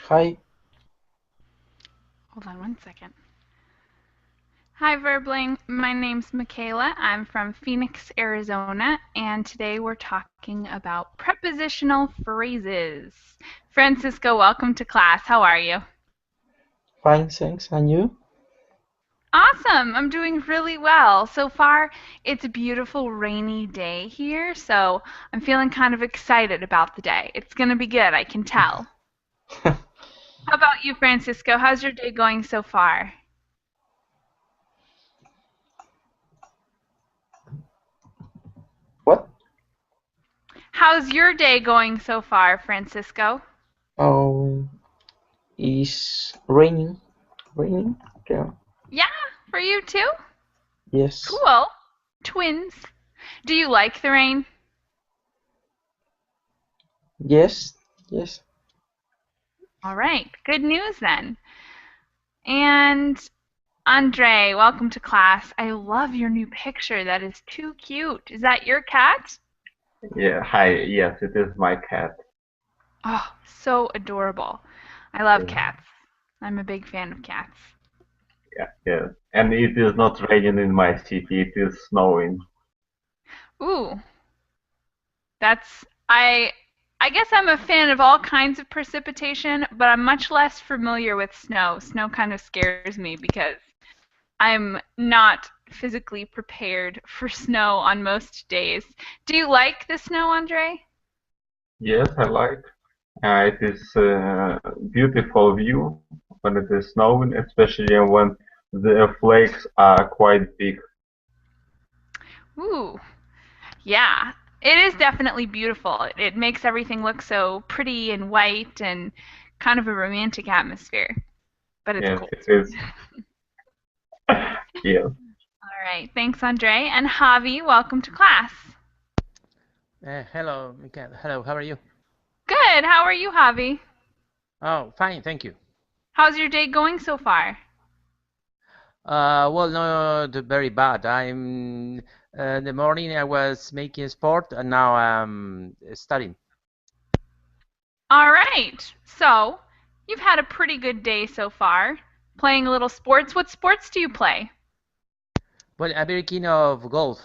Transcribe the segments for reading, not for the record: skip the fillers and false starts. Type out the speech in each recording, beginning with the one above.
Hi, Hold on one second. Hi, Verbling. My name's Michaela. I'm from Phoenix, Arizona, and today we're talking about prepositional phrases. Francisco, welcome to class. How are you? fine, thanks. And you? Awesome. I'm doing really well. So far, it's a beautiful rainy day here, so I'm feeling kind of excited about the day. It's going to be good, I can tell. How about you, Francisco? How's your day going so far? What? How's your day going so far, Francisco? Oh, is raining? Raining? Yeah. Yeah, for you too? Yes. Cool. Twins. Do you like the rain? Yes. Yes. All right. Good news then. And Andre, welcome to class. I love your new picture. That is too cute. Is that your cat? Yeah, hi. Yes, it is my cat. Oh, so adorable. I love Yeah, cats. I'm a big fan of cats. yeah, yeah. And it is not raining in my city, it is snowing. Ooh, that's I guess I'm a fan of all kinds of precipitation, but I'm much less familiar with snow. Snow kind of scares me because I'm not physically prepared for snow on most days. Do you like the snow, Andre? Yes, I like. It is a beautiful view when it is snowing, especially when the flakes are quite big. Ooh, yeah. It is definitely beautiful. It makes everything look so pretty and white and kind of a romantic atmosphere, but it's Yes, cold. it is. Yes. All right. Thanks, Andre. And Javi, welcome to class. Hello, Mikael. Hello, how are you? Good. How are you, Javi? Oh, fine, thank you. How's your day going so far? Well, not very bad. In the morning I was making sport and now I'm studying. All right. So, you've had a pretty good day so far. Playing a little sports. What sports do you play? Well, I'm very keen of golf.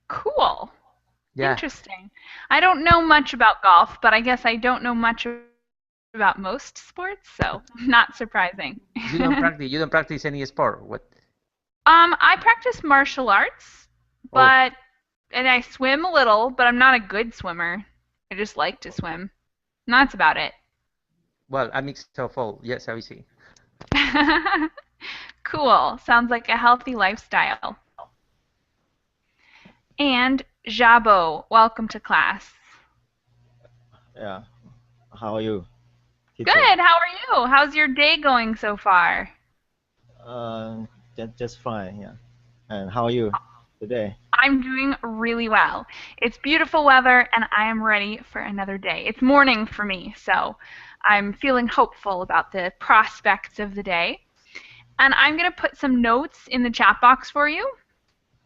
Cool. Yeah, Interesting. I don't know much about golf, but I guess I don't know much about most sports, so not surprising. you don't practice any sport. What? I practice martial arts, Oh, but and I swim a little, but I'm not a good swimmer. I just like to swim. And that's about it. well, a mix of all. Yes, I see. Cool. Sounds like a healthy lifestyle. And Jabo, welcome to class. Yeah. How are you, teacher? Good. How are you? How's your day going so far? Uh, just fine. Yeah. And how are you today? I'm doing really well. It's beautiful weather and I am ready for another day. It's morning for me, so I'm feeling hopeful about the prospects of the day. And I'm going to put some notes in the chat box for you.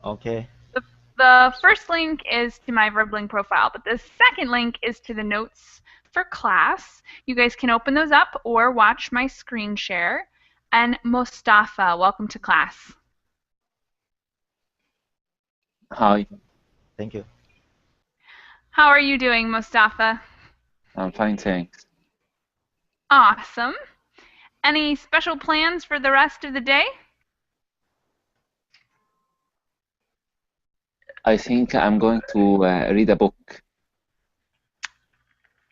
Okay. The, the first link is to my Verbling profile, but the second link is to the notes for class. You guys can open those up or watch my screen share. And Mostafa, welcome to class. Hi, Thank you. How are you doing, Mostafa? I'm fine, thanks. Awesome. Any special plans for the rest of the day? I think I'm going to read a book.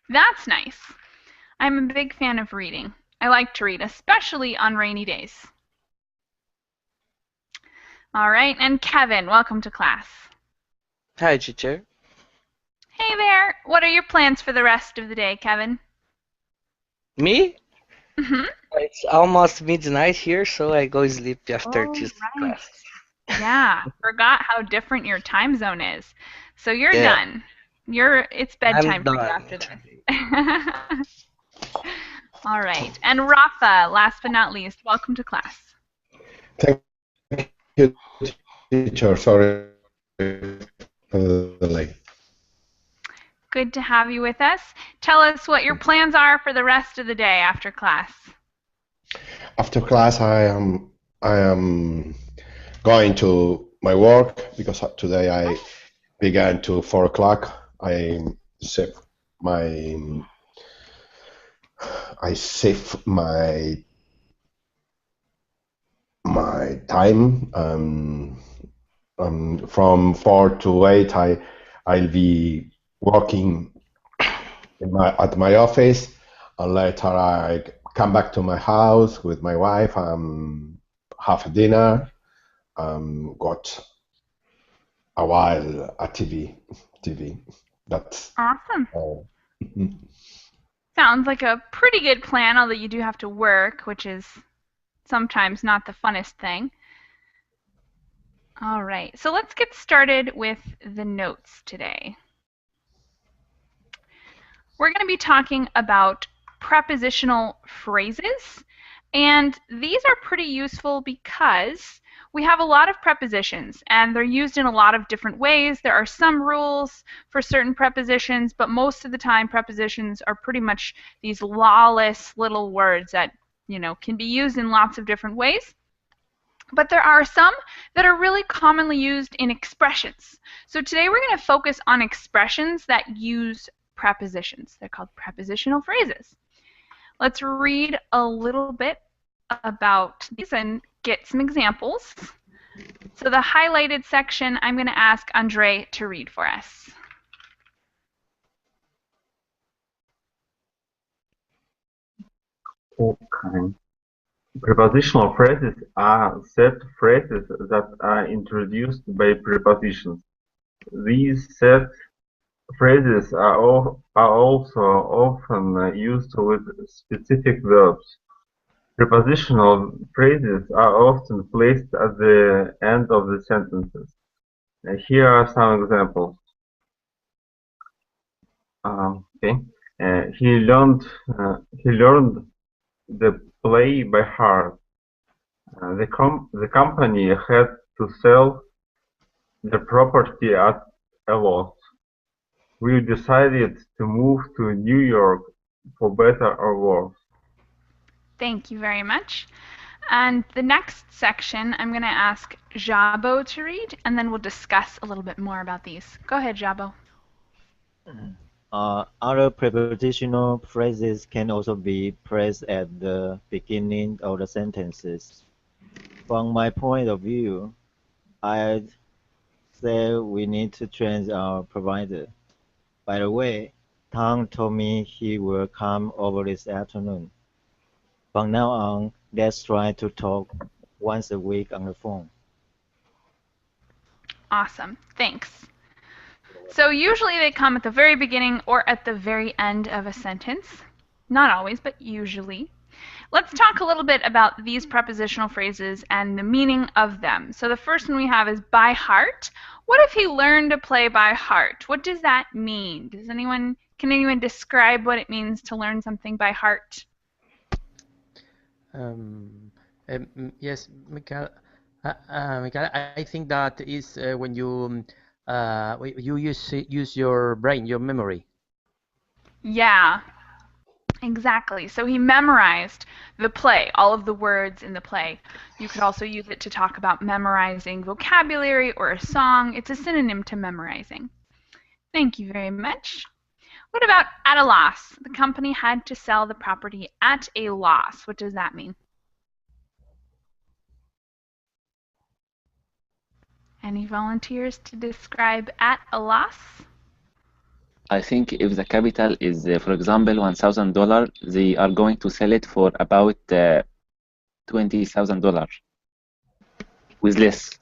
That's nice. I'm a big fan of reading. I like to read, especially on rainy days. All right, and Kevin, welcome to class. Hi, teacher. Hey there. What are your plans for the rest of the day, Kevin? Me? Mm-hmm. It's almost midnight here, so I go sleep after Oh, this right. class. Yeah, forgot how different your time zone is. So you're Yeah, done. It's I'm bedtime for you done. after this. All right. And Rafa, last but not least, welcome to class. Thank you, teacher. Sorry for the delay. Good to have you with us. Tell us what your plans are for the rest of the day after class. After class, I am going to my work because today I began to 4 o'clock. Save my I save my time. From 4 to 8, I'll be working at my office, and later I come back to my house with my wife and have dinner. Got a while at TV. That's Awesome. all. Sounds like a pretty good plan, although you do have to work, which is sometimes not the funnest thing. All right, so let's get started with the notes today. We're going to be talking about prepositional phrases, and these are pretty useful because we have a lot of prepositions and they're used in a lot of different ways. There are some rules for certain prepositions, but most of the time prepositions are pretty much these lawless little words that, can be used in lots of different ways. But there are some that are really commonly used in expressions. So today we're going to focus on expressions that use prepositions. They're called prepositional phrases. Let's read a little bit about these and get some examples. So the highlighted section, I'm going to ask Andre to read for us. Okay. Prepositional phrases are set phrases that are introduced by prepositions. These set phrases are also often used with specific verbs. Prepositional phrases are often placed at the end of the sentences. Here are some examples. He learned the play by heart. The company had to sell the property at a loss. We decided to move to New York for better or worse. Thank you very much. And the next section, I'm going to ask Jabo to read, and then we'll discuss a little bit more about these. Go ahead, Jabo. Other prepositional phrases can also be placed at the beginning of the sentences. From my point of view, I'd say we need to change our provider. By the way, Tom told me he will come over this afternoon. From now on, let's try to talk once a week on the phone. Awesome. Thanks. So usually they come at the very beginning or at the very end of a sentence. Not always, but usually. Let's talk a little bit about these prepositional phrases and the meaning of them. So the first one we have is by heart. What if he learned to play by heart? What does that mean? Can anyone describe what it means to learn something by heart? Yes, Michael. Michael, I think that is when you use your brain, your memory. Yeah, exactly. So he memorized the play, all of the words in the play. You could also use it to talk about memorizing vocabulary or a song. It's a synonym to memorizing. Thank you very much. What about at a loss? The company had to sell the property at a loss. What does that mean? Any volunteers to describe at a loss? I think if the capital is, for example, $1,000, they are going to sell it for about $20,000 with less.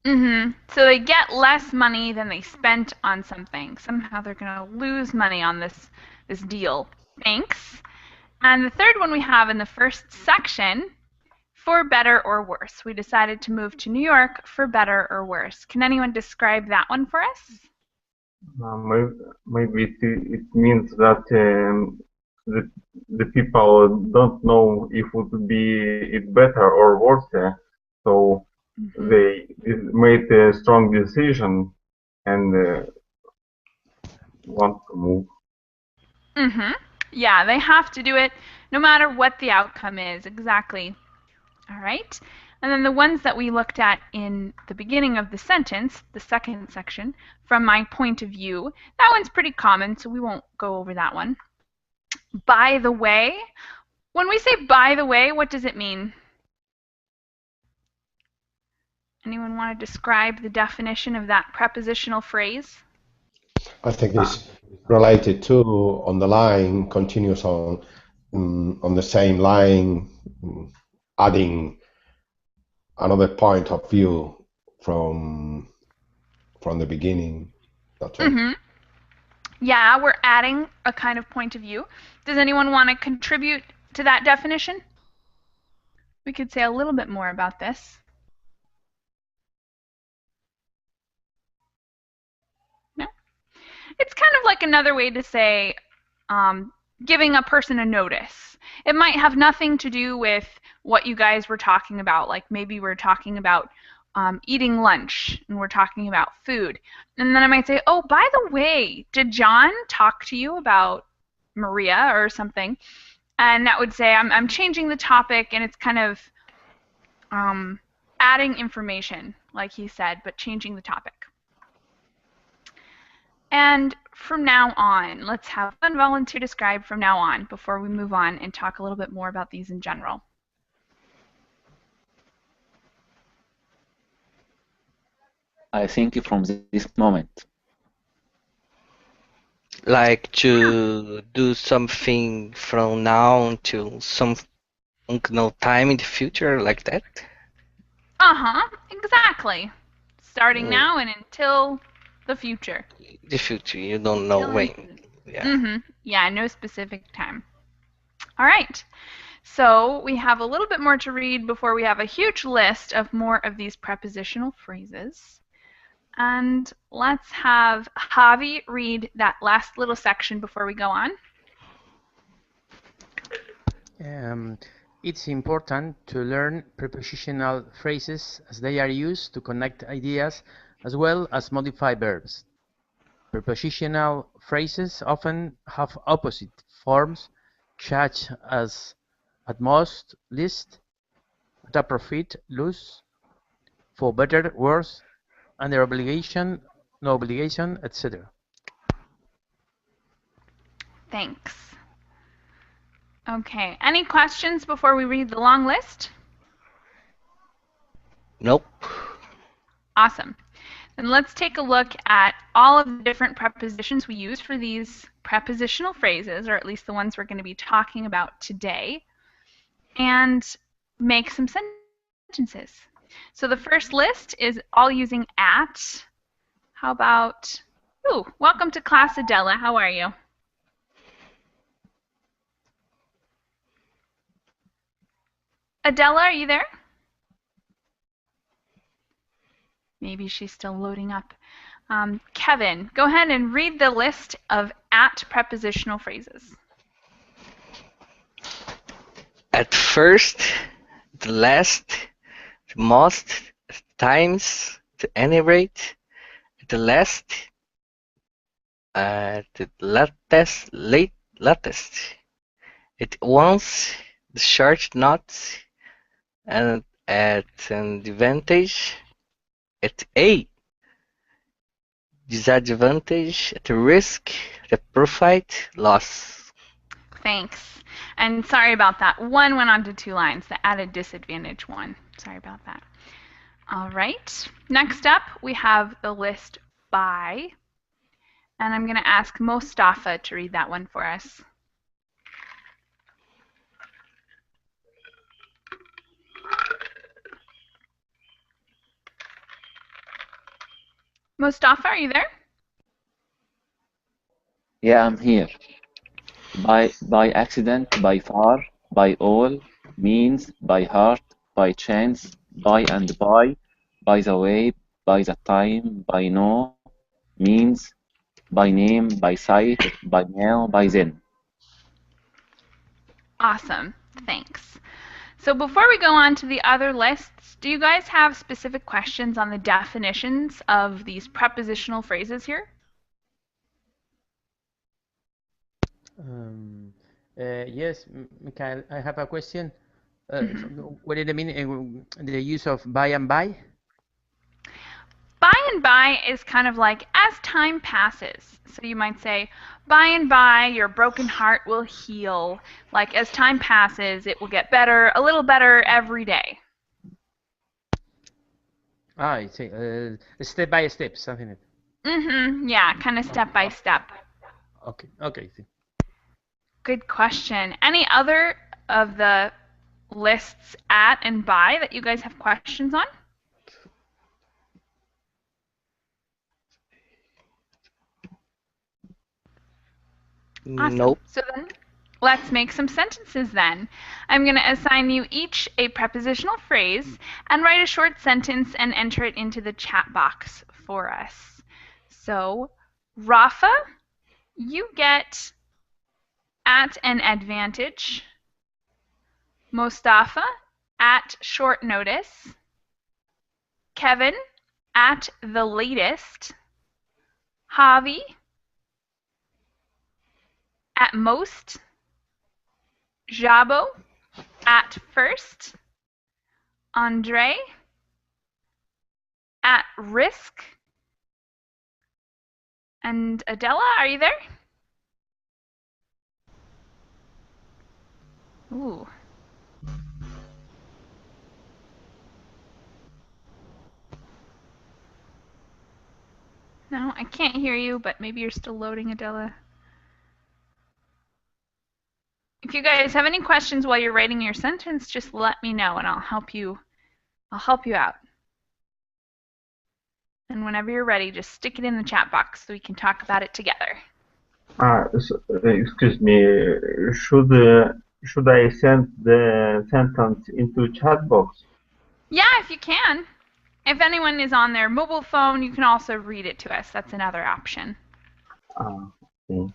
So they get less money than they spent on something. Somehow they're going to lose money on this deal. Thanks. And the third one we have in the first section, for better or worse. We decided to move to New York for better or worse. Can anyone describe that one for us? Maybe it means that the people don't know if it would be better or worse, so they made a strong decision, and want to move. Yeah, they have to do it no matter what the outcome is. Exactly. All right. And then the ones that we looked at in the beginning of the sentence, the second section, from my point of view, that one's pretty common, so we won't go over that one. By the way, when we say by the way, what does it mean? Anyone want to describe the definition of that prepositional phrase? I think it's related to on the line, continues on the same line, adding another point of view from the beginning. That's right. Yeah, we're adding a kind of point of view. Does anyone want to contribute to that definition? We could say a little bit more about this. No? It's kind of like another way to say giving a person a notice. It might have nothing to do with what you guys were talking about. Like maybe we're talking about eating lunch and we're talking about food. And then I might say, oh, by the way, did John talk to you about Maria or something? And that would say I'm changing the topic, and it's kind of adding information, like he said, but changing the topic. And from now on, let's have one volunteer describe from now on before we move on and talk a little bit more about these in general. I think from this moment. Like to do something from now until some time in the future, like that. Exactly. Starting now and until the future. The future, you don't know when. Yeah. Yeah, no specific time. All right. So we have a little bit more to read before we have a huge list of more of these prepositional phrases. And let's have Javi read that last little section before we go on. It's important to learn prepositional phrases as they are used to connect ideas as well as modify verbs. Prepositional phrases often have opposite forms, such as at most, least, at a profit, lose, for better, worse, under obligation, no obligation, etc. Thanks. Okay, any questions before we read the long list? Nope. Awesome. Then let's take a look at all of the different prepositions we use for these prepositional phrases, or at least the ones we're going to be talking about today, and make some sentences. So the first list is all using at. How about, welcome to class, Adela. How are you? Adela, are you there? Maybe she's still loading up. Kevin, go ahead and read the list of at prepositional phrases. At first, the last, the most, at times, to any rate, at the last, the latest, at once, the short not, and at an advantage, at a disadvantage, at a risk, at a profit, loss. Thanks. And sorry about that. One went on to 2 lines, the added disadvantage one. Sorry about that. All right. Next up, we have the list by. And I'm going to ask Mostafa to read that one for us. Mostafa, are you there? Yeah, I'm here. By accident, by far, by all, means, by heart, by chance, by and by the way, by the time, by no, means, by name, by sight, by now, by then. Awesome. Thanks. So before we go on to the other lists, do you guys have specific questions on the definitions of these prepositional phrases here? Yes, Mikhail, I have a question. What did I mean? The use of by and by? By and by is kind of like as time passes. So you might say, by and by, your broken heart will heal. Like as time passes, it will get better, a little better every day. Ah, it's step by step, something like Mm-hmm. Yeah, kind of step by step. that. Okay, okay. Good question. Any other of the lists at and by that you guys have questions on? Awesome. Nope. So then let's make some sentences then. I'm going to assign you each a prepositional phrase and write a short sentence and enter it into the chat box for us. So, Rafa, you get at an advantage. Mostafa, at short notice. Kevin, at the latest. Javi, at most. Jabo, at first. Andre, at risk. And Adela, are you there? Ooh. No, I can't hear you, but maybe you're still loading, Adela. If you guys have any questions while you're writing your sentence, just let me know and I'll help you out. And whenever you're ready, just stick it in the chat box so we can talk about it together. Excuse me. Should I send the sentence into chat box? Yeah, if you can. If anyone is on their mobile phone, you can also read it to us. That's another option. Okay.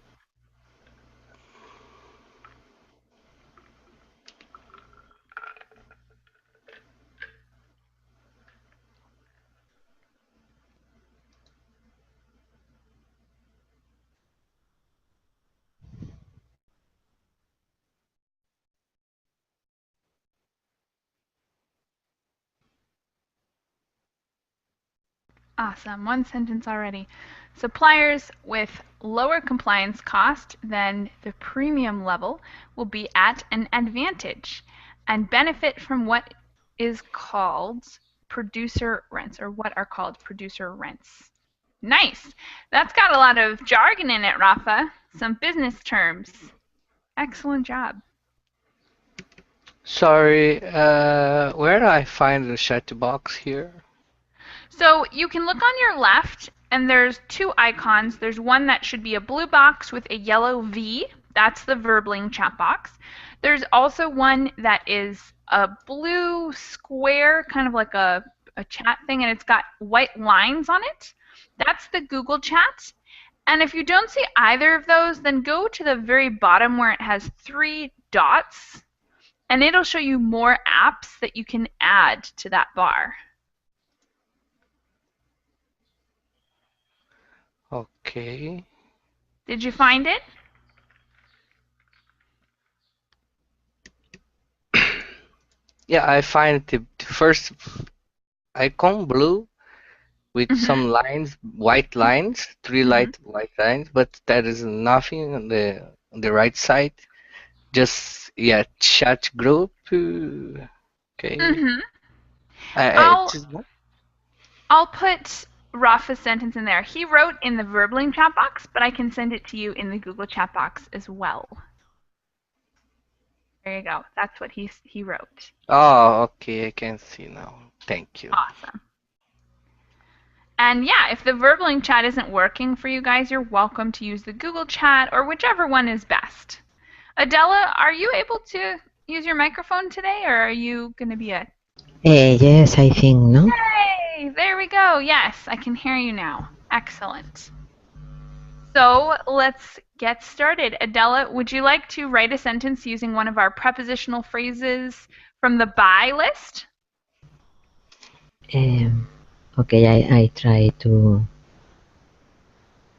Awesome. One sentence already. Suppliers with lower compliance cost than the premium level will be at an advantage and benefit from what is called producer rents, or what are called producer rents. Nice. That's got a lot of jargon in it, Rafa. Some business terms. Excellent job. Sorry, where do I find the chat box here? So you can look on your left, and there's two icons. There's one that should be a blue box with a yellow V. That's the Verbling chat box. There's also one that is a blue square, kind of like a chat thing, and it's got white lines on it. That's the Google Chat. And if you don't see either of those, then go to the very bottom where it has 3 dots, and it'll show you more apps that you can add to that bar. Okay. Did you find it? Yeah, I find the first icon blue with some lines, white lines, 3 light white lines, but there is nothing on the right side. Just chat group. Okay. I'll put Rafa's sentence in there. He wrote in the Verbling chat box, but I can send it to you in the Google chat box as well. There you go. That's what he wrote. Oh, okay. I can see now. Thank you. Awesome. And yeah, if the Verbling chat isn't working for you guys, you're welcome to use the Google chat or whichever one is best. Adela, are you able to use your microphone today, or are you going to be a... Yes, I think, no? Yay! There we go. Yes, I can hear you now. Excellent. So let's get started. Adela, would you like to write a sentence using one of our prepositional phrases from the by list? Okay, I try to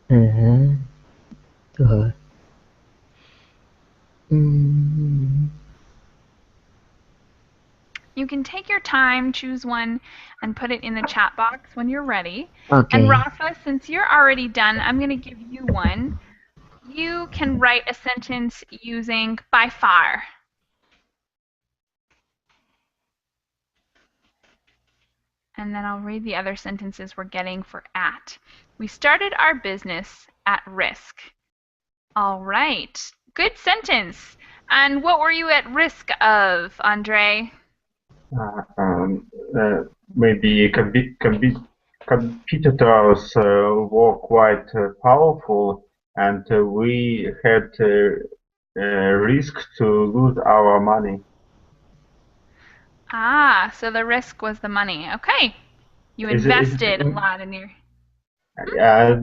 her. you can take your time, choose one, and put it in the chat box when you're ready. Okay. And Rafa, since you're already done, I'm going to give you one. You can write a sentence using by far. And then I'll read the other sentences we're getting for at. We started our business at risk. All right. Good sentence. And what were you at risk of, Andre? Maybe competitors were quite powerful, and we had risk to lose our money. Ah, so the risk was the money. Okay. You invested a lot in your...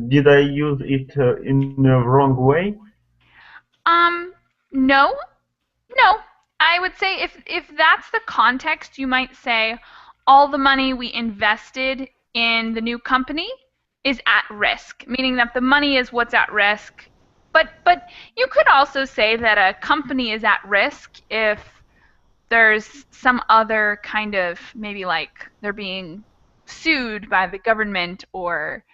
Did I use it in the wrong way? No. No. I would say if that's the context, you might say all the money we invested in the new company is at risk, meaning that the money is what's at risk. But you could also say that a company is at risk if there's some other kind of, maybe like they're being sued by the government or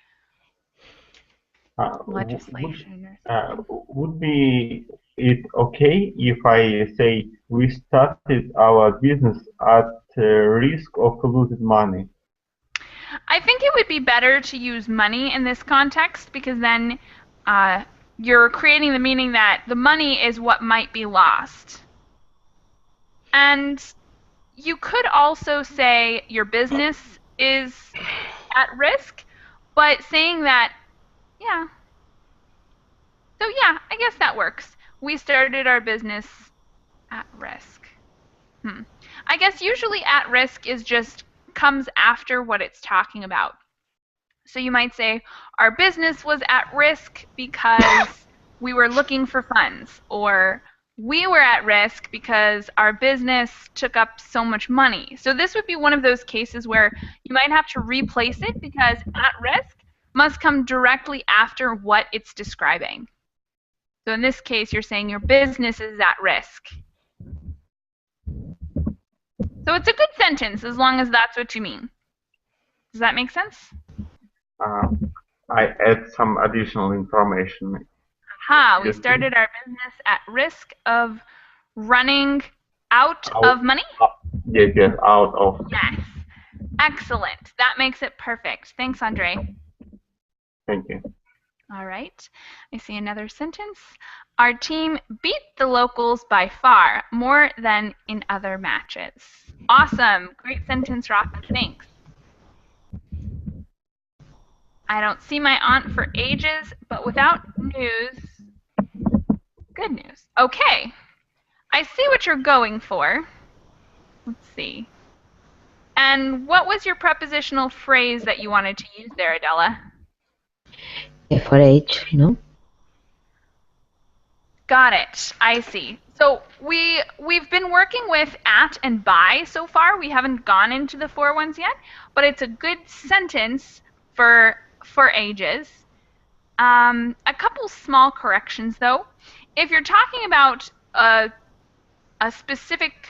legislation or something. Would be it okay if I say we started our business at risk of losing money? I think it would be better to use money in this context because then you're creating the meaning that the money is what might be lost. And you could also say your business is at risk, but saying that, yeah. So yeah, I guess that works. We started our business at risk. I guess usually at risk is just comes after what it's talking about. So you might say our business was at risk because we were looking for funds, or we were at risk because our business took up so much money. So this would be one of those cases where you might have to replace it because at risk must come directly after what it's describing. So in this case, you're saying your business is at risk. So it's a good sentence as long as that's what you mean. Does that make sense? I add some additional information. We started our business at risk of running out of money? Yes, out of. Yes. Excellent. That makes it perfect. Thanks, Andre. Thank you. All right. I see another sentence. Our team beat the locals by far, more than in other matches. Awesome. Great sentence, Rafa. Thanks. I don't see my aunt for ages, but without news. Good news. Okay. I see what you're going for. Let's see. And what was your prepositional phrase that you wanted to use there, Adela? For age, no? Got it. I see. So we've been working with at and by so far. We haven't gone into the for ones yet, but it's a good sentence for ages. A couple small corrections though. If you're talking about a specific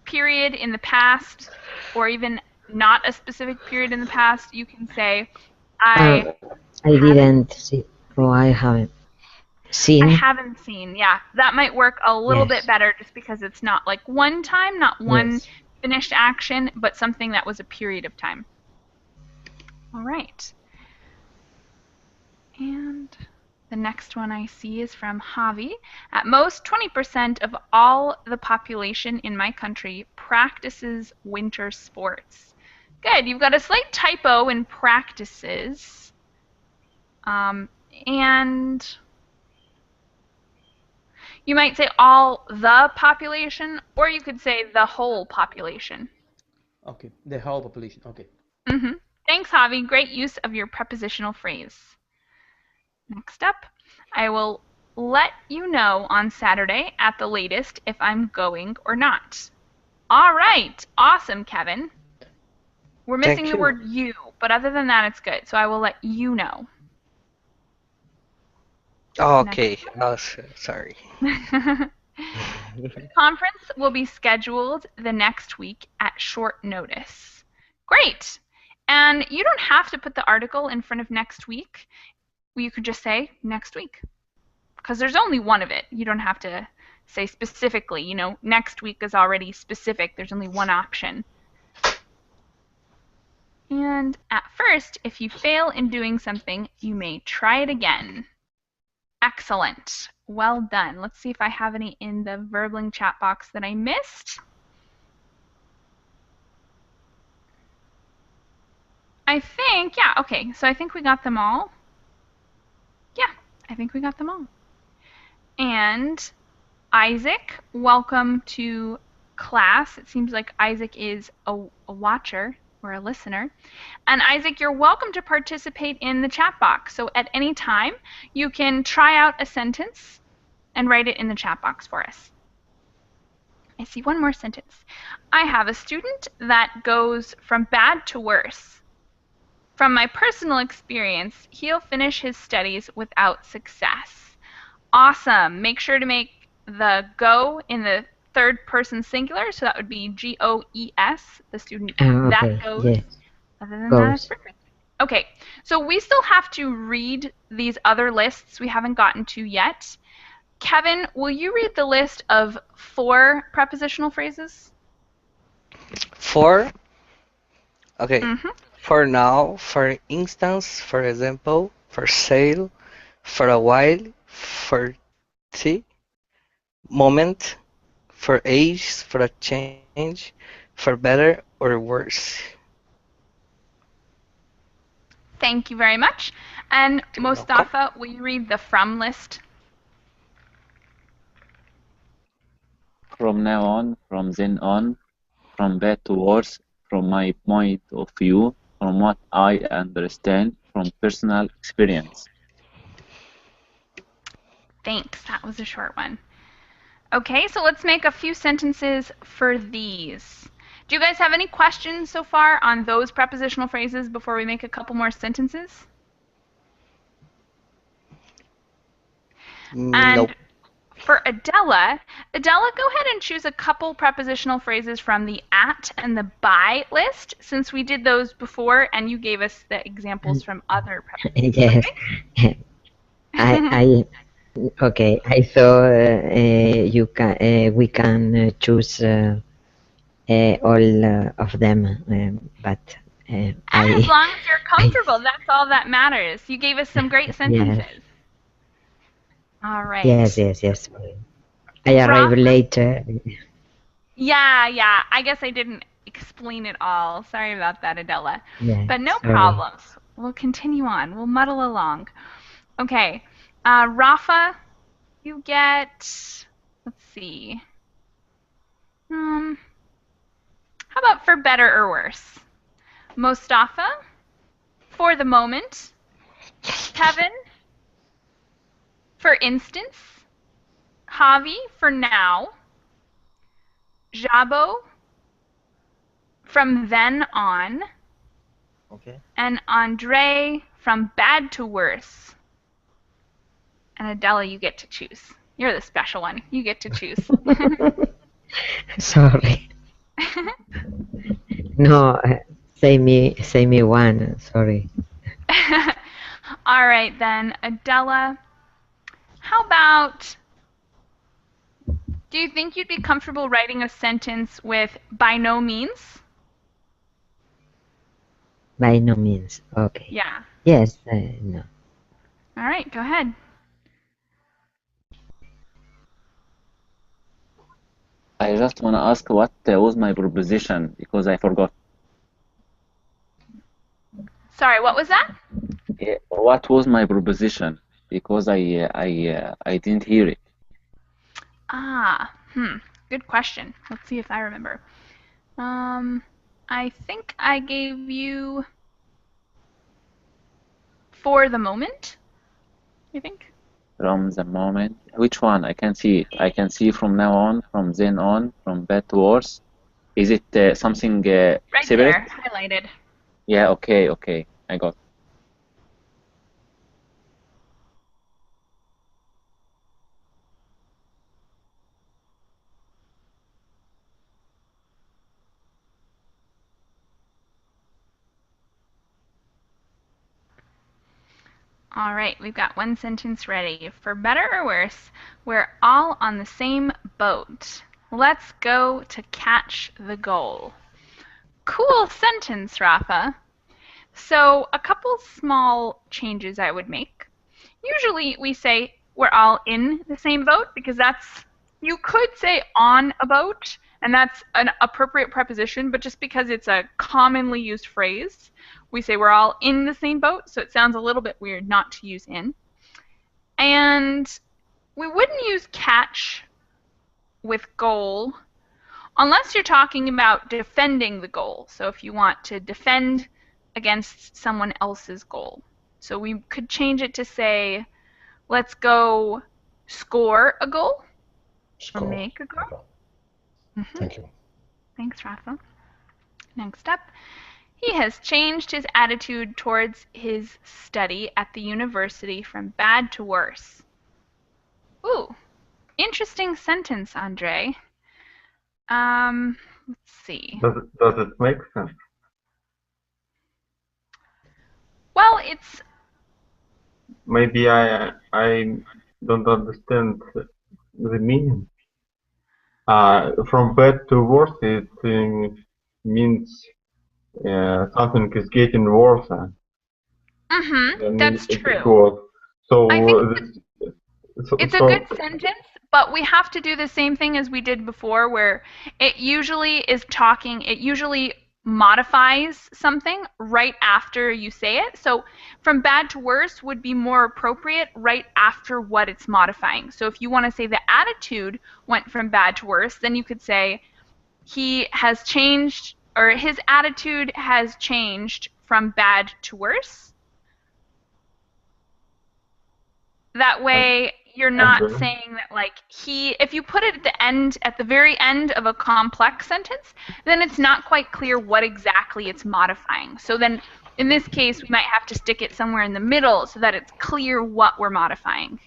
period in the past, or even not a specific period in the past, you can say I didn't see, or I haven't seen. I haven't seen. Yeah, that might work a little bit better just because it's not like one time, not one finished action, but something that was a period of time. All right. And the next one I see is from Javi. At most, 20% of all the population in my country practices winter sports. Good. You've got a slight typo in practices. And you might say all the population, or you could say the whole population. Okay, the whole population. Okay. Thanks, Javi. Great use of your prepositional phrase. Next up, I will let you know on Saturday at the latest if I'm going or not. All right. Awesome, Kevin. We're missing the word you, but other than that, it's good. So I will let you know. Okay. Sorry. The conference will be scheduled the next week at short notice. Great. And you don't have to put the article in front of next week. You could just say next week, because there's only one of it. You don't have to say specifically, you know, next week is already specific. There's only one option. And at first, if you fail in doing something, you may try it again. Excellent. Well done. Let's see if I have any in the Verbling chat box that I missed. I think, yeah, okay. So I think we got them all. Yeah, I think we got them all. And Isaac, welcome to class. It seems like Isaac is a watcher or a listener. And Isaac, you're welcome to participate in the chat box. So at any time, you can try out a sentence and write it in the chat box for us. I see one more sentence. I have a student that goes from bad to worse. From my personal experience, he'll finish his studies without success. Awesome. Make sure to make the go in the third person singular, so that would be G-O-E-S, the student that Okay. goes. Yes. Other than that, it's Goes. perfect. Okay, so we still have to read these other lists we haven't gotten to yet. Kevin, will you read the list of 4 prepositional phrases? 4. Okay. Mm-hmm. For now, for instance, for example, for sale, for a while, for tea, moment, for age, for a change, for better or worse. Thank you very much. And You're welcome. Mostafa, will you read the from list? From now on, from then on, from bad to worse, from my point of view, from what I understand, from personal experience. Thanks. That was a short one. Okay, so let's make a few sentences for these. Do you guys have any questions so far on those prepositional phrases before we make a couple more sentences? And Nope. for Adela, go ahead and choose a couple prepositional phrases from the at and the by list, since we did those before and you gave us the examples from other prepositions. Yes. I okay. I thought you can we can choose all of them, but As I long as you're comfortable, that's all that matters. You gave us some great sentences. yes, All right. yes. I arrived Rafa? later. Yeah. I guess I didn't explain it all. Sorry about that, Adela. Yeah, But no sorry. problems. We'll continue on. We'll muddle along. Okay. Rafa, you get, let's see. How about for better or worse? Mostafa, for the moment. Kevin, for instance. Javi, for now. Jabo, from then on. Okay. And Andre, from bad to worse. And Adela, you get to choose. You're the special one. You get to choose. Sorry. No, say me one. Sorry. All right, then, Adela, how about, do you think you'd be comfortable writing a sentence with by no means? By no means. Okay. Yeah. Yes. No. All right, go ahead. I just want to ask what was my proposition because I forgot. Sorry, what was that? What was my proposition? Because I didn't hear it. Good question. Let's see if I remember. I think I gave you for the moment, I think. From the moment, which one? I can see it. I can see from now on, from then on, from bad to worse. Is it something Right separate? there, highlighted. Yeah, okay, I got it. All right, we've got one sentence ready. For better or worse, we're all on the same boat. Let's go to catch the goal. Cool sentence, Rafa. So a couple small changes I would make. Usually we say we're all in the same boat because you could say on a boat, and that's an appropriate preposition, but just because it's a commonly used phrase, we say we're all in the same boat, so it sounds a little bit weird not to use in. And we wouldn't use catch with goal unless you're talking about defending the goal. So if you want to defend against someone else's goal. So we could change it to say, let's go score a goal or make a goal. Thank you. Thanks, Rafa. Next up, he has changed his attitude towards his study at the university from bad to worse. Ooh, interesting sentence, Andre. Let's see. Does it make sense? Well, it's Maybe I don't understand the meaning. From bad to worse, it means something is getting worse than that's it true. was. So I think it's a good sentence, but we have to do the same thing as we did before, where it usually modifies something right after you say it. So from bad to worse would be more appropriate right after what it's modifying. So if you want to say the attitude went from bad to worse, then you could say he has changed, or his attitude has changed from bad to worse. That way you're not saying that, like, if you put it at the very end of a complex sentence, then it's not quite clear what exactly it's modifying. So then in this case, we might have to stick it somewhere in the middle so that it's clear what we're modifying.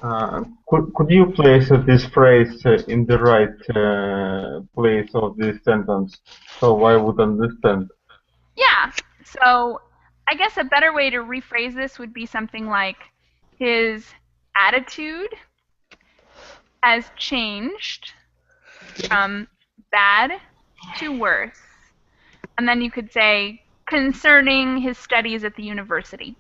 Could you place this phrase in the right place of this sentence so I would understand? Yeah. So I guess a better way to rephrase this would be something like, his attitude has changed from bad to worse. And then you could say, concerning his studies at the university.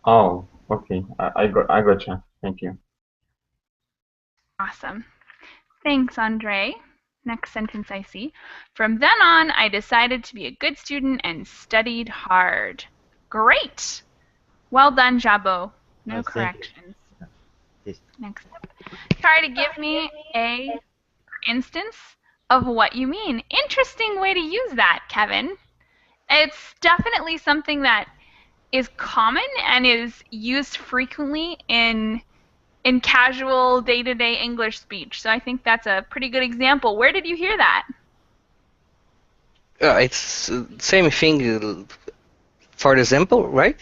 Oh, okay. I gotcha. Thank you. Awesome. Thanks, Andre. Next sentence I see. From then on, I decided to be a good student and studied hard. Great. Well done, Jabo. No corrections. Next up. Try to give me a instance of what you mean. Interesting way to use that, Kevin. It's definitely something that is common and is used frequently in casual day-to-day English speech. So I think that's a pretty good example. Where did you hear that? It's same thing for example, right?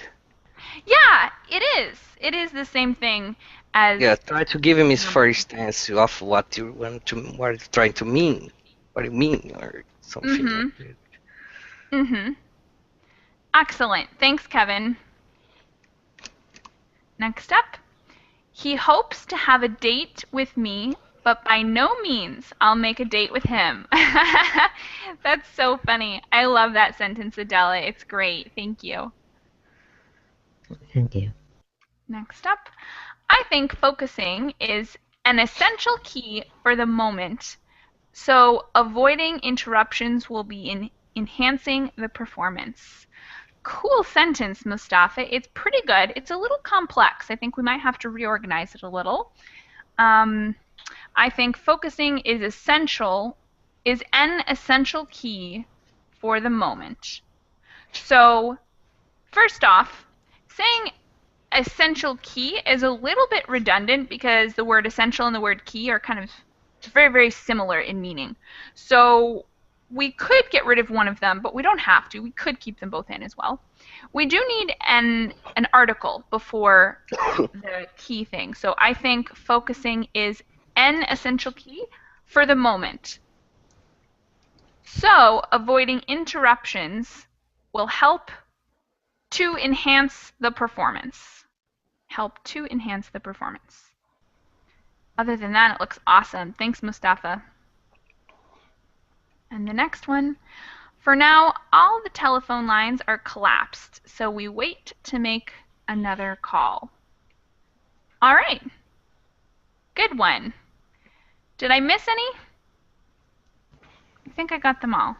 Yeah, it is. It is the same thing as... Yeah, try to give him his first answer of what you what you're trying to mean, what you mean, or something like that. Excellent. Thanks, Kevin. Next up. He hopes to have a date with me, but by no means I'll make a date with him. That's so funny. I love that sentence, Adela. It's great. Thank you. Thank you. Next up. I think focusing is an essential key for the moment, so avoiding interruptions will be enhancing the performance. Cool sentence, Mustafa. It's pretty good. It's a little complex. I think we might have to reorganize it a little. I think focusing is an essential key for the moment. So, first off, saying essential key is a little bit redundant because the word essential and the word key are kind of very, very similar in meaning. So we could get rid of one of them, but we don't have to. We could keep them both in as well. We do need an article before the key thing. So I think focusing is an essential key for the moment. So avoiding interruptions will help to enhance the performance. Help to enhance the performance. Other than that, it looks awesome. Thanks, Mustafa. And the next one. For now, all the telephone lines are collapsed, so we wait to make another call. All right. Good one. Did I miss any? I think I got them all.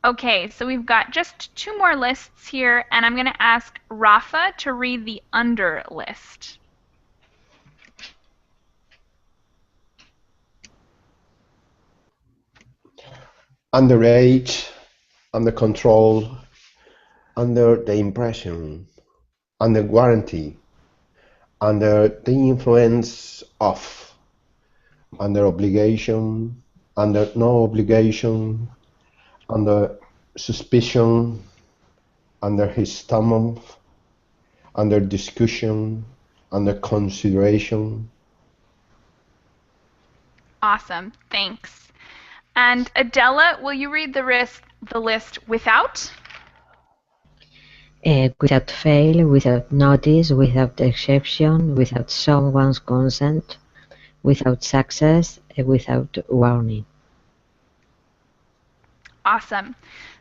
Okay, so we've got just 2 more lists here, and I'm going to ask Rafa to read the under list. Under age, under control, under the impression, under guarantee, under the influence of, under obligation, under no obligation, under suspicion, under his thumb, under discussion, under consideration. Awesome, thanks. And Adela, will you read the list without? Without fail, without notice, without exception, without someone's consent, without success, without warning. Awesome.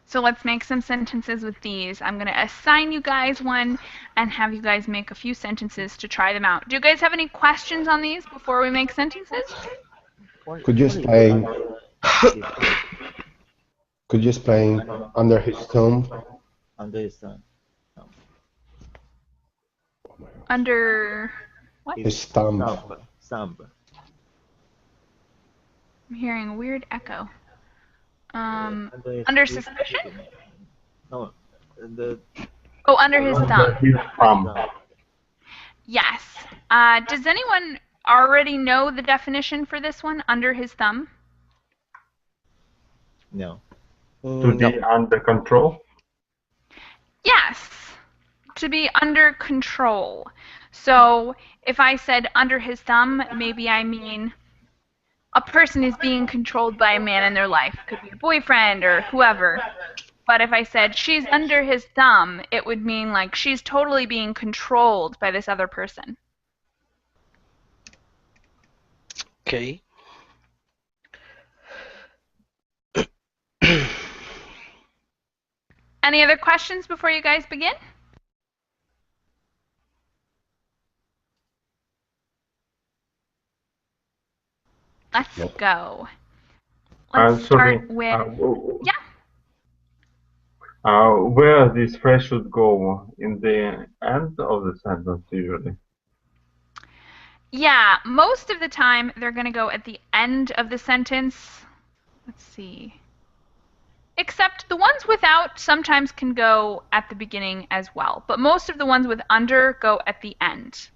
So let's make some sentences with these. I'm going to assign you guys one and have you guys make a few sentences to try them out. Do you guys have any questions on these before we make sentences? Could you explain? Could you explain under his thumb? Under his thumb. Under what? His thumb. Thumb. I'm hearing a weird echo. Under suspicion? No. Under his thumb. Yes. Does anyone already know the definition for this one, under his thumb? No. To be under control? Yes. To be under control. So if I said under his thumb, maybe I mean a person is being controlled by a man in their life. Could be a boyfriend or whoever. But if I said she's under his thumb, it would mean like she's totally being controlled by this other person. Okay. Any other questions before you guys begin? Let's go. Let's start with yeah. Where this phrase should go in the end of the sentence usually. Yeah, most of the time they're going to go at the end of the sentence. Let's see. Except the ones without sometimes can go at the beginning as well. But most of the ones with under go at the end.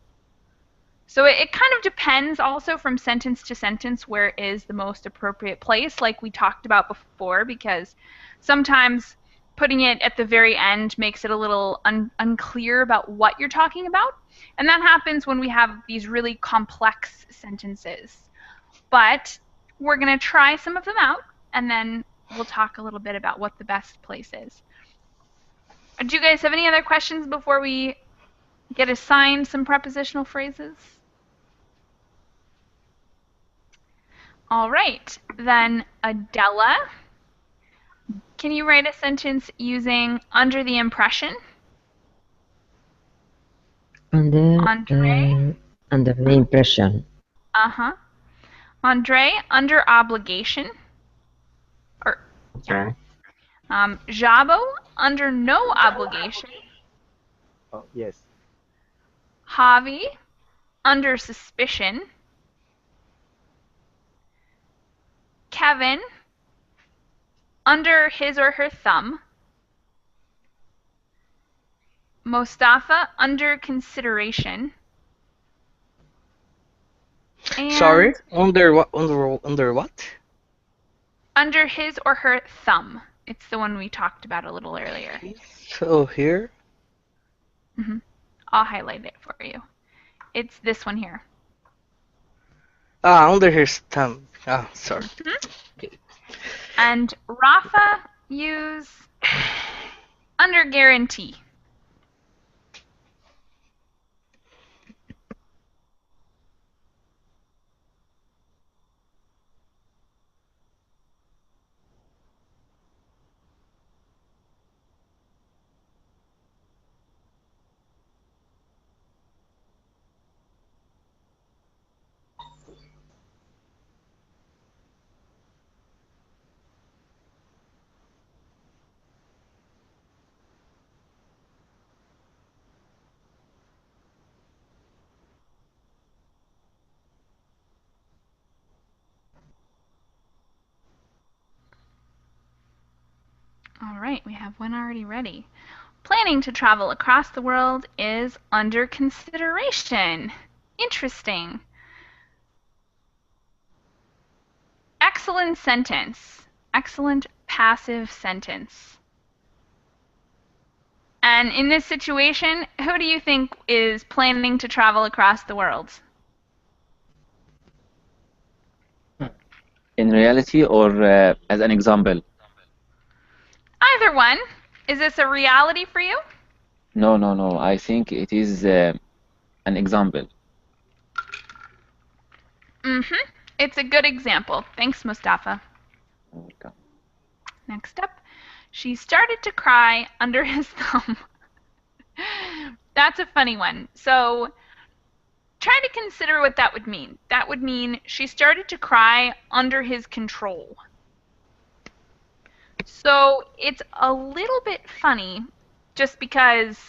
So it kind of depends also from sentence to sentence where is the most appropriate place, like we talked about before, because sometimes putting it at the very end makes it a little unclear about what you're talking about. And that happens when we have these really complex sentences. But we're going to try some of them out, and then we'll talk a little bit about what the best place is. Do you guys have any other questions before we get assigned some prepositional phrases? All right, then Adela, can you write a sentence using under the impression? Under Andre? the impression. Uh-huh. Andre, under obligation. Okay. Jabo, under no obligation. Oh, yes. Javi, under suspicion. Kevin, under his or her thumb. Mostafa, under consideration. And Sorry, under what? Under what? under his or her thumb. It's the one we talked about a little earlier. So here. Mm-hmm. I'll highlight it for you. It's this one here. Under his thumb. Sorry. Mm-hmm. Okay. And Rafa, use under guarantee. All right, we have one already ready. Planning to travel across the world is under consideration. Interesting. Excellent sentence. Excellent passive sentence. And in this situation, who do you think is planning to travel across the world? In reality or as an example? Either one. Is this a reality for you? No, no, no. I think it is an example. Mm-hmm. It's a good example. Thanks, Mustafa. Okay. Next up, she started to cry under his thumb. That's a funny one. So try to consider what that would mean. That would mean she started to cry under his control. So it's a little bit funny just because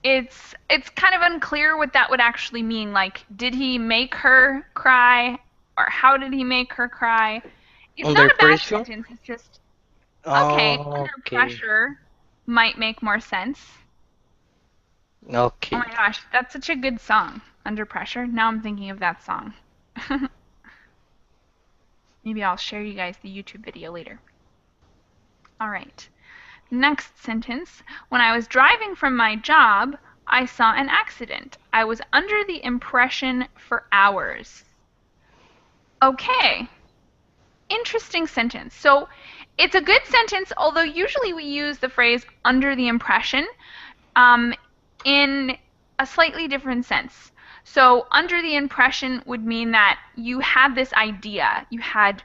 it's kind of unclear what that would actually mean. Like, did he make her cry, or how did he make her cry? It's Under not a bad pressure? sentence. It's just okay. Oh, Under okay. pressure might make more sense. Oh Okay. my gosh, that's such a good song. Under Pressure. Now I'm thinking of that song. Maybe I'll share you guys the YouTube video later. All right. Next sentence. When I was driving from my job, I saw an accident. I was under the impression for hours. Okay. Interesting sentence. So it's a good sentence, although usually we use the phrase under the impression in a slightly different sense. So under the impression would mean that you had this idea, you had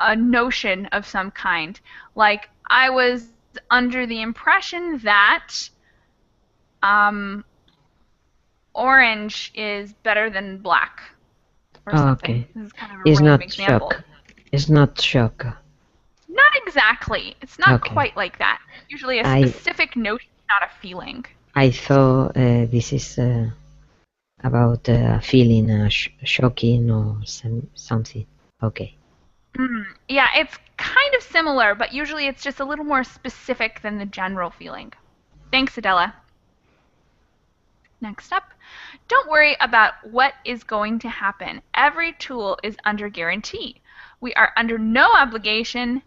a notion of some kind. Like, I was under the impression that orange is better than black, or something. Okay. This is kind of a It's random not example. shock. It's not shock. Not exactly. It's not Okay. quite like that. Usually a I- specific notion, not a feeling. I thought this is about a feeling, shocking or something. Okay. Yeah, it's kind of similar, but usually it's just a little more specific than the general feeling. Thanks, Adela. Next up, don't worry about what is going to happen. Every tool is under guarantee. We are under no obligation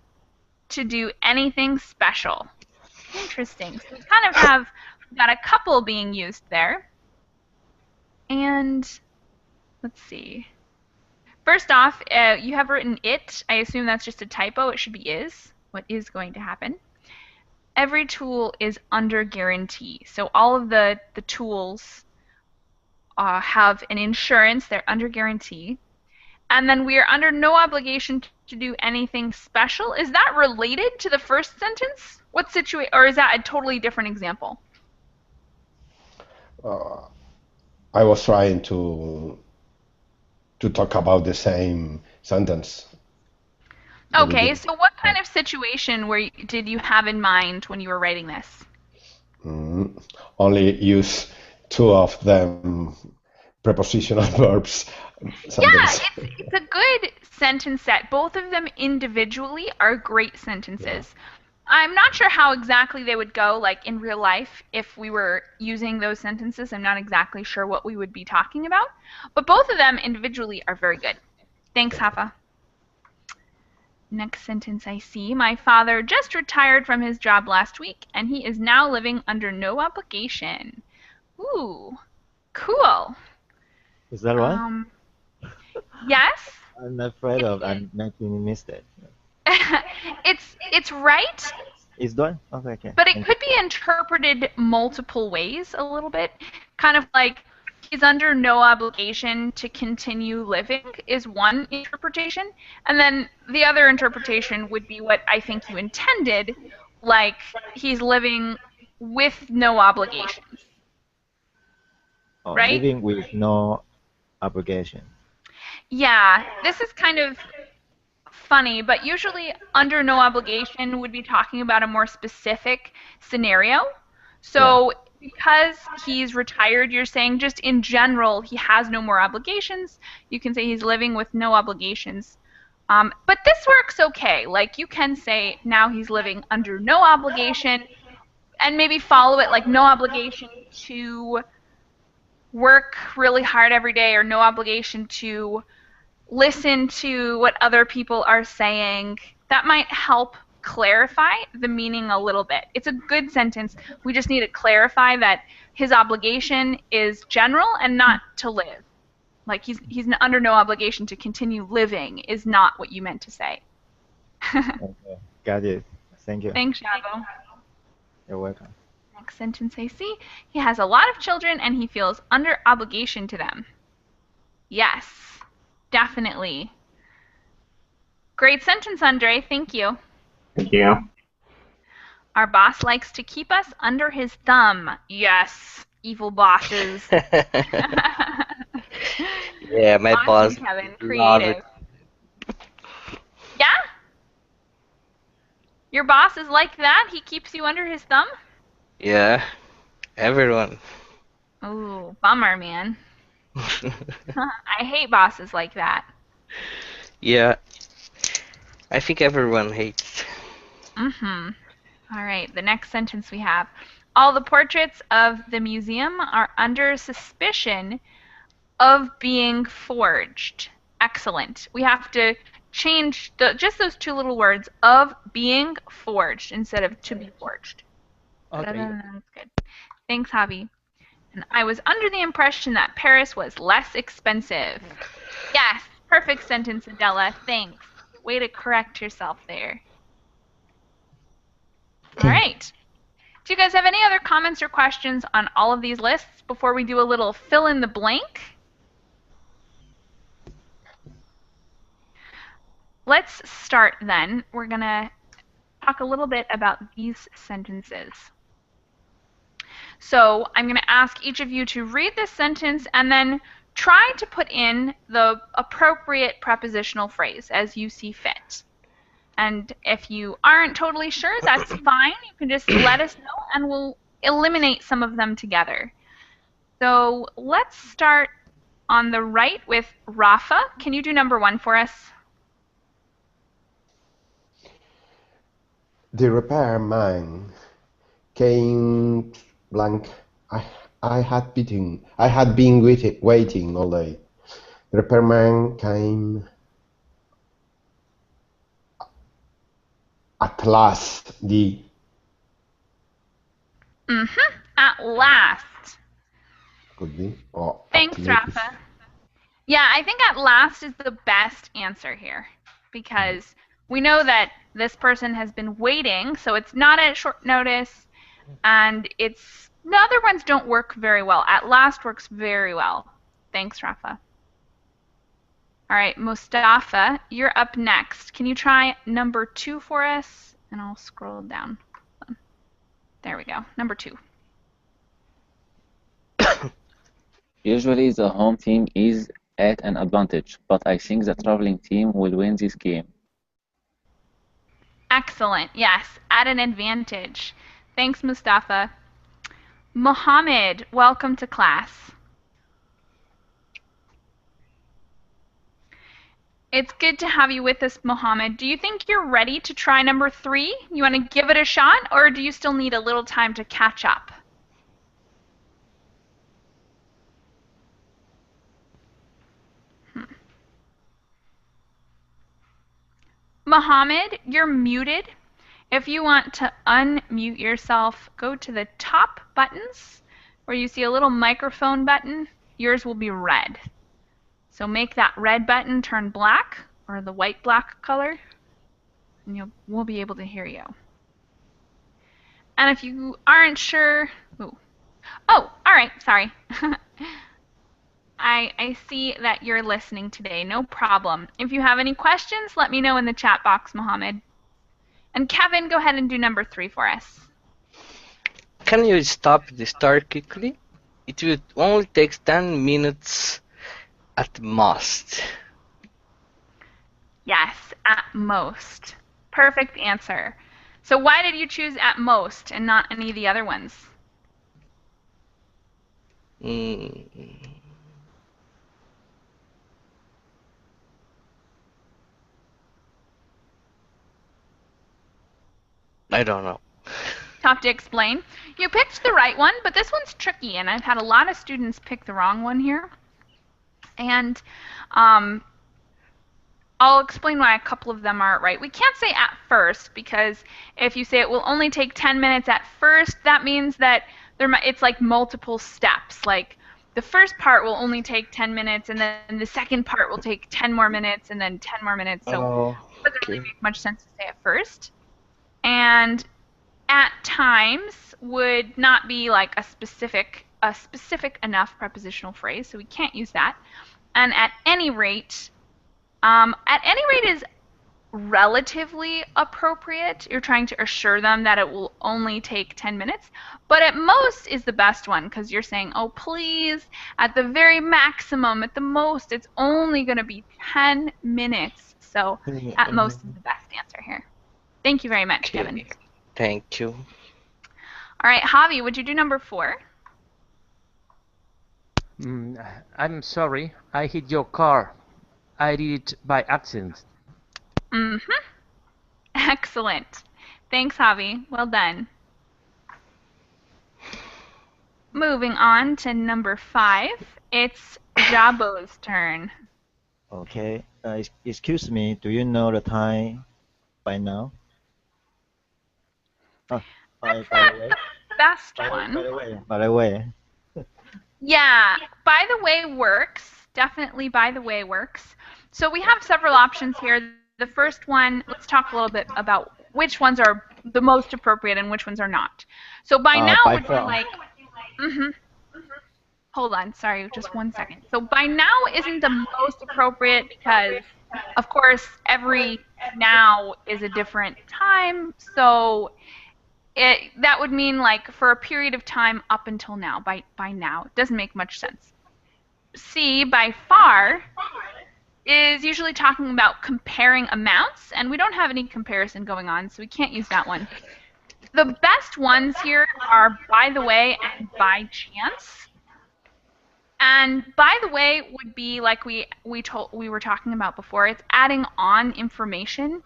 to do anything special. Interesting. So we kind of have got a couple being used there. And let's see. First off, you have written it. I assume that's just a typo. It should be is. What is going to happen? Every tool is under guarantee. So all of the tools have an insurance. They're under guarantee. And then we are under no obligation to do anything special. Is that related to the first sentence? What situation, or is that a totally different example? I was trying to talk about the same sentence. Okay, so what kind of situation did you have in mind when you were writing this? Only use two of them prepositional verbs sentence. Yeah, it's a good sentence set. Both of them individually are great sentences. Yeah. I'm not sure how exactly they would go, like in real life, if we were using those sentences. I'm not exactly sure what we would be talking about. But both of them individually are very good. Thanks, Hafa. Next sentence I see. My father just retired from his job last week, and he is now living under no obligation. Ooh, cool. Is that right? Yes. I'm afraid of I'm making a mistake. it's right, It's done? Okay, okay. but it Thank you. could be interpreted multiple ways a little bit. Kind of like he's under no obligation to continue living is one interpretation. And then the other interpretation would be what I think you intended, like he's living with no obligations. Oh, Right? living with no obligation. Yeah, this is kind of funny, but usually under no obligation would be talking about a more specific scenario. So because he's retired, you're saying just in general he has no more obligations. You can say he's living with no obligations. But this works okay. Like you can say now he's living under no obligation and maybe follow it like no obligation to work really hard every day or no obligation to listen to what other people are saying. That might help clarify the meaning a little bit. It's a good sentence. We just need to clarify that his obligation is general and not to live. Like he's under no obligation to continue living is not what you meant to say. Okay, got it. Thank you. Thanks, Shavo. You're welcome. Next sentence I see. He has a lot of children and he feels under obligation to them. Yes, definitely. Great sentence, Andre. Thank you. Thank you. Our boss likes to keep us under his thumb. Yes, evil bosses. Yeah, my boss Awesome, Kevin. love it. Creative. Yeah? Your boss is like that? He keeps you under his thumb? Yeah, everyone. Ooh, bummer, man. I hate bosses like that. Yeah, I think everyone hates. Mm-hmm. All right, the next sentence we have. All the portraits of the museum are under suspicion of being forged. Excellent. We have to change just those two little words, of being forged, instead of to be forged. Okay. That's good. Thanks, Javi. And I was under the impression that Paris was less expensive. Yes, perfect sentence, Adela. Thanks. Way to correct yourself there. All right. Do you guys have any other comments or questions on all of these lists before we do a little fill in the blank? Let's start then. We're going to talk a little bit about these sentences. So I'm going to ask each of you to read this sentence and then try to put in the appropriate prepositional phrase as you see fit. And if you aren't totally sure, that's fine. You can just let us know and we'll eliminate some of them together. So let's start on the right with Rafa. Can you do number 1 for us? The repairman came blank. I had been waiting all day. The repairman came at last. At last. Could be. Or Thanks, Rafa. Yeah, I think at last is the best answer here because we know that this person has been waiting, so it's not at short notice, and the other ones don't work very well. At last works very well. Thanks, Rafa. All right, Mustafa, you're up next. Can you try number 2 for us? And I'll scroll down. There we go. Number 2. Usually the home team is at an advantage, but I think the traveling team will win this game. Excellent. Yes, at an advantage. Thanks, Mustafa. Mohammed, welcome to class. It's good to have you with us, Mohammed. Do you think you're ready to try number 3? You want to give it a shot, or do you still need a little time to catch up? Mohammed, you're muted. If you want to unmute yourself, go to the top buttons where you see a little microphone button. Yours will be red. So make that red button turn black, or the white-black color. and we'll be able to hear you. And if you aren't sure, all right, sorry. I see that you're listening today. No problem. If you have any questions, let me know in the chat box, Mohammed. And Kevin, go ahead and do number 3 for us. Can you stop the start quickly? It will only take 10 minutes at most. Yes, at most. Perfect answer. So why did you choose at most and not any of the other ones? I don't know. Tough to explain. You picked the right one, but this one's tricky, and I've had a lot of students pick the wrong one here. And I'll explain why a couple of them aren't right. We can't say at first, because if you say it will only take 10 minutes at first, that means that it's like multiple steps. Like the first part will only take 10 minutes, and then the second part will take 10 more minutes, and then 10 more minutes. So it doesn't really make much sense to say at first. And at times would not be like a specific enough prepositional phrase, so we can't use that. And at any rate is relatively appropriate. You're trying to assure them that it will only take 10 minutes. But at most is the best one, because you're saying, oh, please, at the very maximum, at the most, it's only going to be 10 minutes. So at most is the best answer here. Thank you very much, Kevin. Thank you. All right, Javi, would you do number 4? I'm sorry, I hit your car. I did it by accident. Excellent. Thanks, Javi. Well done. Moving on to number 5. It's Jabo's turn. Okay. Excuse me. Do you know the time by now? By the way. Best one. By the way. Yeah, by the way works. Definitely by the way works. So we have several options here. The first one, let's talk a little bit about which ones are the most appropriate and which ones are not. So by now would be like, hold on, sorry, just one second. So by now isn't the most appropriate because, of course, every now is a different time. So that would mean like for a period of time up until now, by now. It doesn't make much sense. C, by far, is usually talking about comparing amounts, and we don't have any comparison going on, so we can't use that one. The best ones here are by the way and by chance. And by the way would be like we were talking about before. It's adding on information.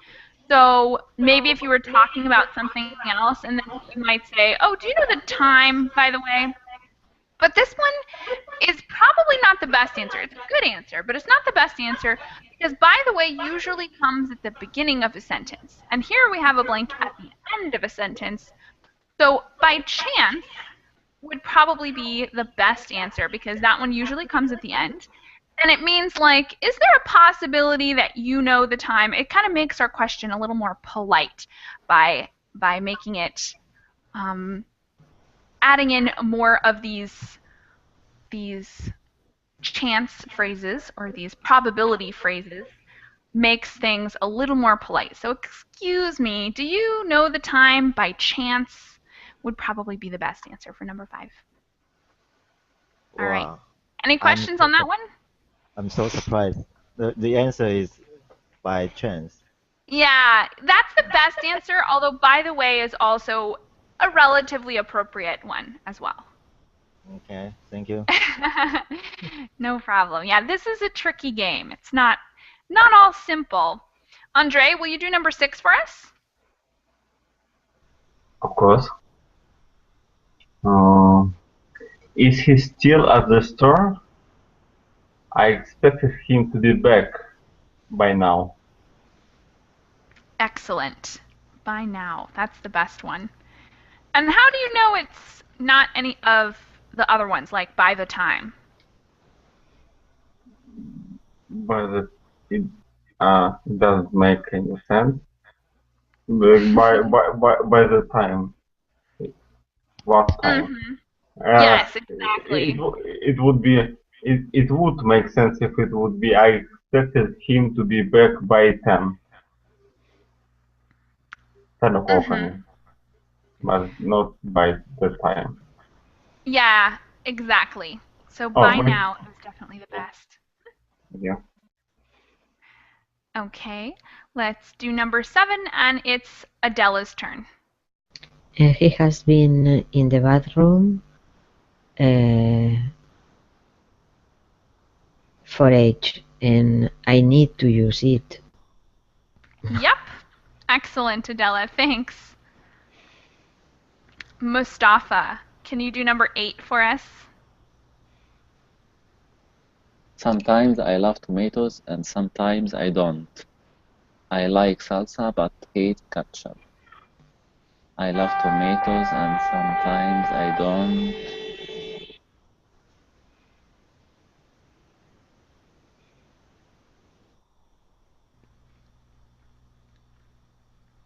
So maybe if you were talking about something else, and then you might say, oh, do you know the time, by the way? But this one is probably not the best answer. It's a good answer, but it's not the best answer because by the way usually comes at the beginning of a sentence. And here we have a blank at the end of a sentence. So by chance would probably be the best answer because that one usually comes at the end. And it means like, is there a possibility that you know the time? It kind of makes our question a little more polite by making it adding in more of these chance phrases or these probability phrases makes things a little more polite. So excuse me, do you know the time by chance would probably be the best answer for number 5. All right. Any questions on that one? I'm so surprised. The answer is by chance. Yeah, that's the best answer, although by the way is also a relatively appropriate one as well. Okay, thank you. No problem. Yeah, this is a tricky game. It's not all simple. Andre, will you do number 6 for us? Of course. Is he still at the store? I expected him to be back by now. Excellent. By now. That's the best one. And how do you know it's not any of the other ones, like by the time? But it doesn't make any sense. By the time. What time? Yes, It exactly. it would be it would make sense if it would be I expected him to be back by 10 o'clock, I mean, but not by the time. Yeah, exactly. So Oh, by now is definitely the best. yeah. Okay, let's do number 7, and it's Adela's turn. He has been in the bathroom for age, and I need to use it. Yep. Excellent, Adela. Thanks. Mustafa, can you do number 8 for us? Sometimes I love tomatoes and sometimes I don't. I like salsa but hate ketchup. I love tomatoes and sometimes I don't.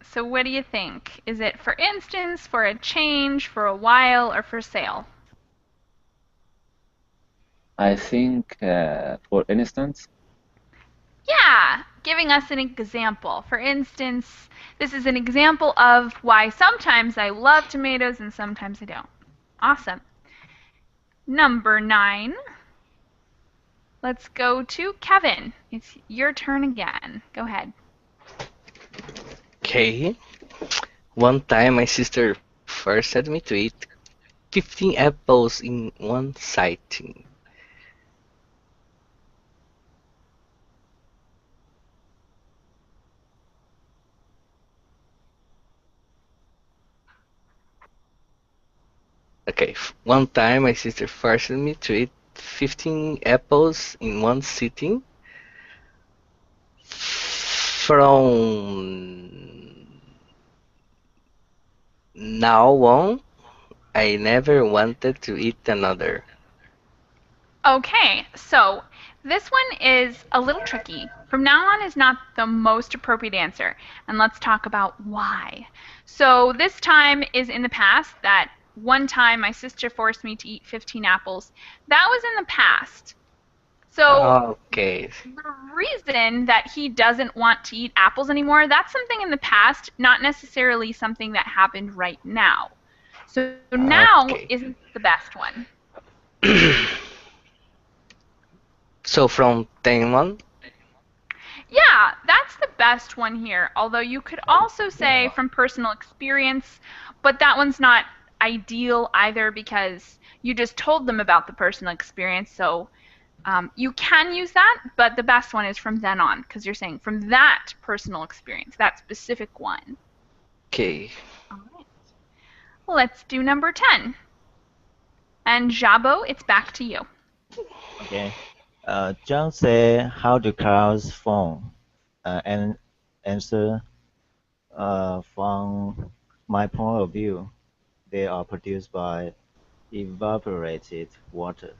So what do you think? Is it for instance, for a change, for a while, or for sale? I think, for instance, Yeah, giving us an example. For instance, this is an example of why sometimes I love tomatoes and sometimes I don't. Awesome. Number 9. Let's go to Kevin. It's your turn again. Go ahead. Okay. One time my sister first had me to eat 15 apples in one sitting. Okay, one time my sister forced me to eat 15 apples in one sitting. From now on, I never wanted to eat another. Okay, so this one is a little tricky. From now on is not the most appropriate answer, and let's talk about why. So this time is in the past. That one time my sister forced me to eat 15 apples. That was in the past. So Okay, the reason that he doesn't want to eat apples anymore, that's something in the past, not necessarily something that happened right now. So now okay. isn't the best one. So from then on, Yeah, that's the best one here. Although you could also say from personal experience, but that one's not ideal either because you just told them about the personal experience. So you can use that, but the best one is from then on because you're saying from that personal experience, that specific one. okay. All right. Let's do number 10. And Jabo, it's back to you. Okay. John said, "How do clouds form?" And answer, from my point of view, they are produced by evaporated water.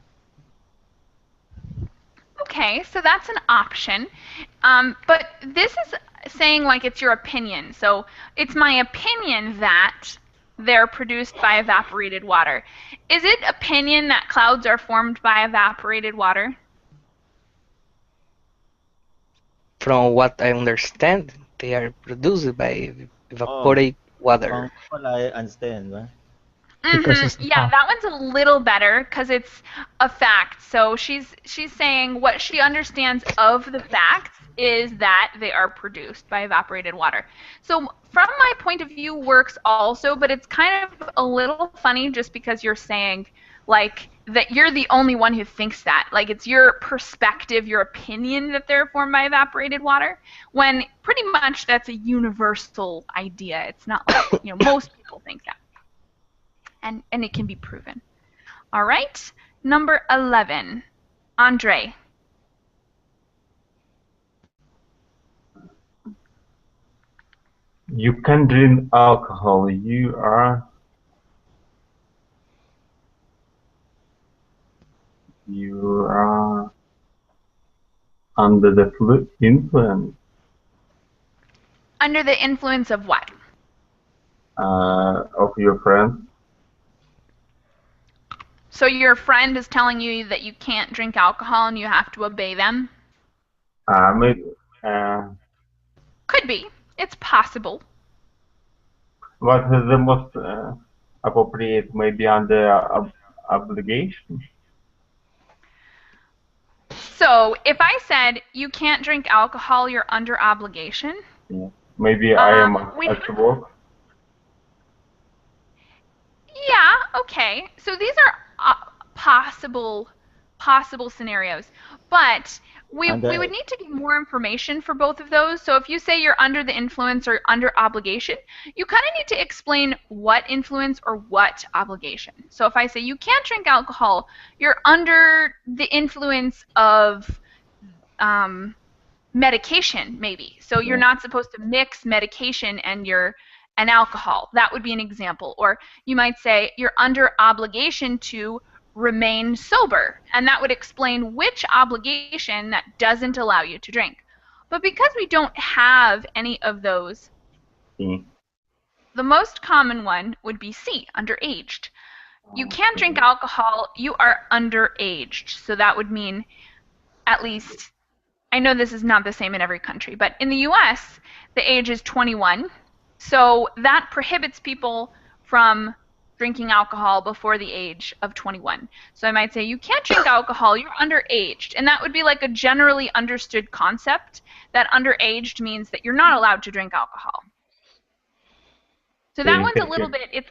Okay, so that's an option. But this is saying like it's your opinion. So it's my opinion that they're produced by evaporated water. Is it opinion that clouds are formed by evaporated water? From what I understand, they are produced by Oh, evaporated water. from what I understand, right? Because it's a Yeah, fact. that one's a little better because it's a fact. So she's saying what she understands of the facts is that they are produced by evaporated water. So from my point of view works also, but it's kind of a little funny just because you're saying like that you're the only one who thinks that. Like it's your perspective, your opinion that they're formed by evaporated water, when pretty much that's a universal idea. It's not like, most people think that and it can be proven. All right, number 11, Andre. You can drink alcohol. You are, you are, under the influence. Under the influence of what? Of your friends. So your friend is telling you that you can't drink alcohol and you have to obey them? Maybe, Could be. It's possible. what is the most appropriate? Maybe under obligation. So if I said you can't drink alcohol, you're under obligation. Yeah. Maybe I am we at work. Yeah, okay. So these are possible scenarios, but we would need to get more information for both of those. So if you say you're under the influence or under obligation, you kind of need to explain what influence or what obligation. So if I say you can't drink alcohol, you're under the influence of medication, maybe. So you're not supposed to mix medication and alcohol. That would be an example. Or you might say you're under obligation to remain sober, and that would explain which obligation that doesn't allow you to drink. But because we don't have any of those, the most common one would be C, underaged. You can't drink alcohol, you are underaged. So that would mean, at least, I know this is not the same in every country, but in the US, the age is 21. So that prohibits people from drinking alcohol before the age of 21. So I might say, you can't drink alcohol, you're underaged. And that would be like a generally understood concept that underaged means that you're not allowed to drink alcohol. So that one's a little bit, it's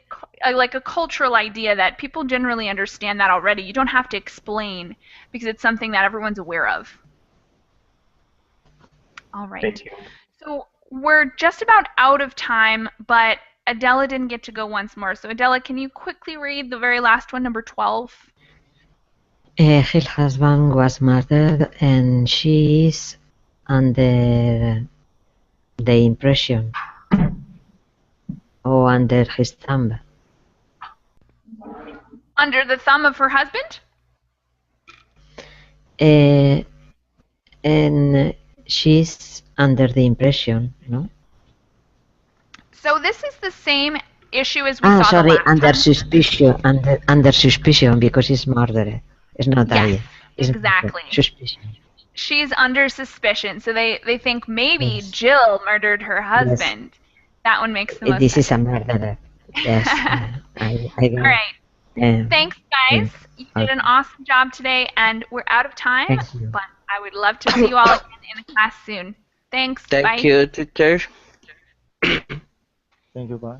like a cultural idea that people generally understand that already. You don't have to explain because it's something that everyone's aware of. All right. Thank you. So we're just about out of time, but Adela didn't get to go once more. So Adela, can you quickly read the very last one, number 12? His husband was murdered and she is under the impression or under his thumb. Under the thumb of her husband? And she's under the impression, no? So this is the same issue as we saw sorry, the last under time. suspicion, under suspicion because he's murdered. It's not Yes, it's exactly. Suspicion. She's under suspicion, so they think maybe Jill murdered her husband. Yes. That one makes the most This sense. is a murderer. Yes, I All right. Thanks, guys. You did an awesome job today, and we're out of time, but I would love to see you all again in class soon. Thanks. Bye. Thank you, teacher. Thank you, bye.